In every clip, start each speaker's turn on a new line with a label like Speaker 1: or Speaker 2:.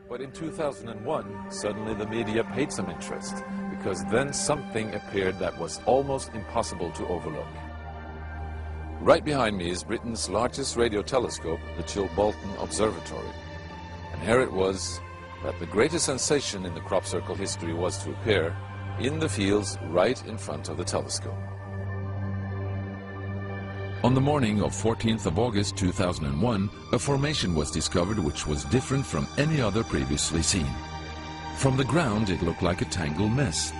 Speaker 1: But in 2001, suddenly the media paid some interest, because then something appeared that was almost impossible to overlook. Right behind me is Britain's largest radio telescope, the Chilbolton Observatory. And here it was that the greatest sensation in the crop circle history was to appear in the fields right in front of the telescope. On the morning of 14th of August 2001, a formation was discovered which was different from any other previously seen. From the ground it looked like a tangled mess,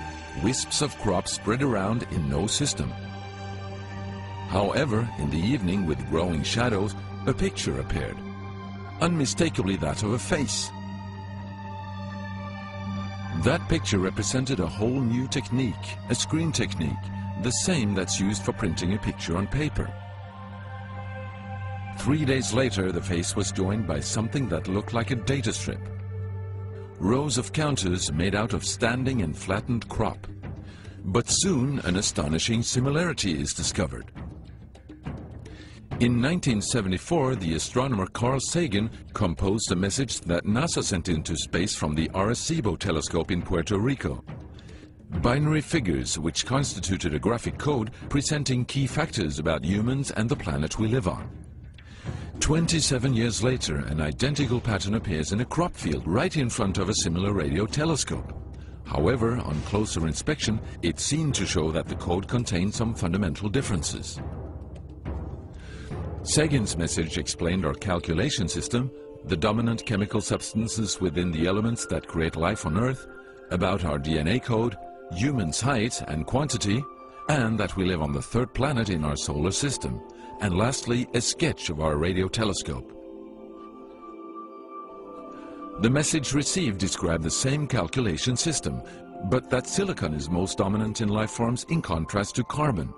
Speaker 1: wisps of crop spread around in no system. However, in the evening with growing shadows, a picture appeared, unmistakably that of a face. That picture represented a whole new technique, a screen technique, the same that's used for printing a picture on paper. 3 days later, the face was joined by something that looked like a data strip. Rows of counters made out of standing and flattened crop. But soon an astonishing similarity is discovered. In 1974, the astronomer Carl Sagan composed a message that NASA sent into space from the Arecibo telescope in Puerto Rico. Binary figures which constituted a graphic code presenting key factors about humans and the planet we live on. 27 years later, an identical pattern appears in a crop field right in front of a similar radio telescope. However, on closer inspection, it seemed to show that the code contained some fundamental differences. Sagan's message explained our calculation system, the dominant chemical substances within the elements that create life on Earth, about our DNA code, humans' height and quantity, and that we live on the third planet in our solar system, and lastly, a sketch of our radio telescope. The message received described the same calculation system, but that silicon is most dominant in life forms in contrast to carbon.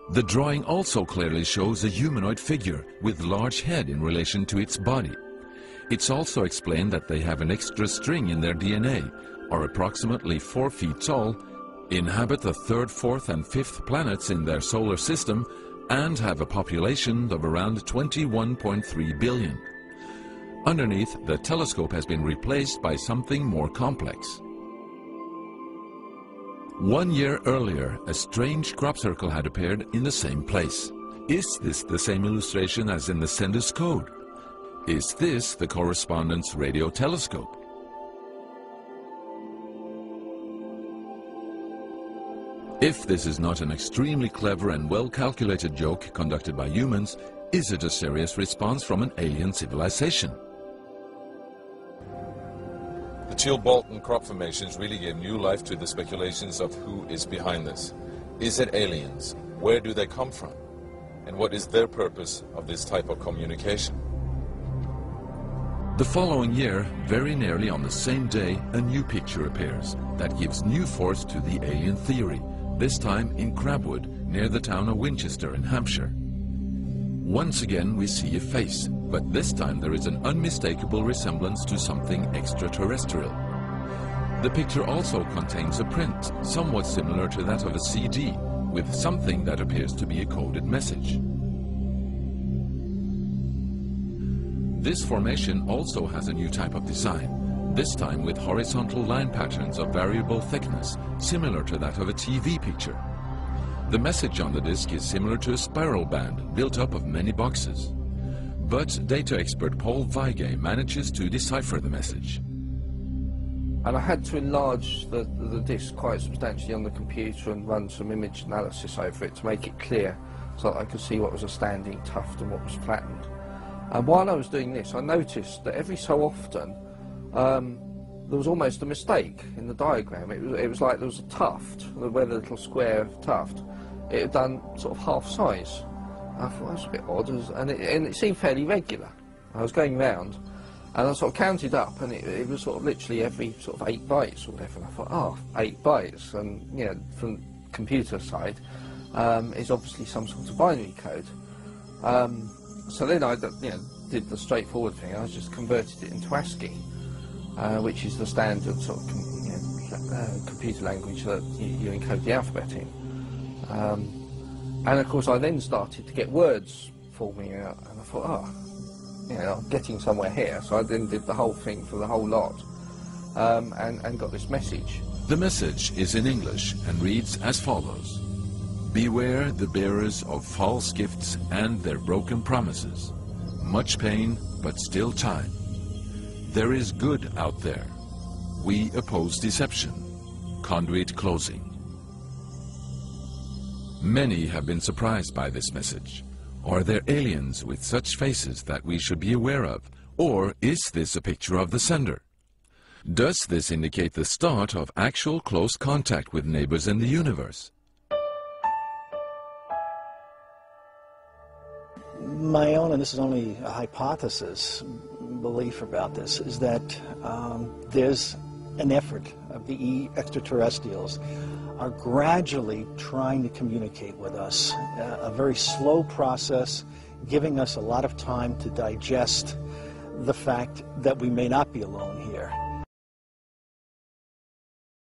Speaker 1: The drawing also clearly shows a humanoid figure with large head in relation to its body. It's also explained that they have an extra string in their DNA, are approximately 4 feet tall, inhabit the 3rd, 4th and 5th planets in their solar system, and have a population of around 21.3 billion. Underneath, the telescope has been replaced by something more complex. 1 year earlier, a strange crop circle had appeared in the same place. Is this the same illustration as in the sender's code? Is this the correspondence radio telescope? If this is not an extremely clever and well-calculated joke conducted by humans, is it a serious response from an alien civilization? The Chilbolton crop formations really gave new life to the speculations of who is behind this. Is it aliens? Where do they come from? And what is their purpose of this type of communication? The following year, very nearly on the same day, a new picture appears that gives new force to the alien theory, this time in Crabwood, near the town of Winchester in Hampshire. Once again we see a face, but this time there is an unmistakable resemblance to something extraterrestrial. The picture also contains a print, somewhat similar to that of a CD, with something that appears to be a coded message. This formation also has a new type of design, this time with horizontal line patterns of variable thickness, similar to that of a TV picture. The message on the disc is similar to a spiral band built up of many boxes. But data expert Paul Weige manages to decipher the message.
Speaker 2: And I had to enlarge the disc quite substantially on the computer and run some image analysis over it to make it clear so that I could see what was a standing tuft and what was flattened. And while I was doing this, I noticed that every so often there was almost a mistake in the diagram. It was like there was a tuft, where the little square tuft, it had done sort of half size. I thought that's a bit odd, and it seemed fairly regular. I was going round, and I sort of counted up, and it was sort of literally every sort of 8 bytes or whatever. And I thought, oh, 8 bytes, and you know, from the computer side, is obviously some sort of binary code. So then I, did the straightforward thing. I just converted it into ASCII, which is the standard sort of computer language that you encode the alphabet in. And of course I then started to get words forming out, and I thought, you know, I'm getting somewhere here. So I then did the whole thing for the whole lot, and got this message.
Speaker 1: The message is in English and reads as follows. Beware the bearers of false gifts and their broken promises. Much pain, but still time. There is good out there. We oppose deception. Conduit closing. Many have been surprised by this message. Are there aliens with such faces that we should be aware of? Or is this a picture of the sender? Does this indicate the start of actual close contact with neighbors in the universe?
Speaker 3: My own, and this is only a hypothesis, belief about this, is that there's an effort of the extraterrestrials are gradually trying to communicate with us. A very slow process, giving us a lot of time to digest the fact that we may not be alone.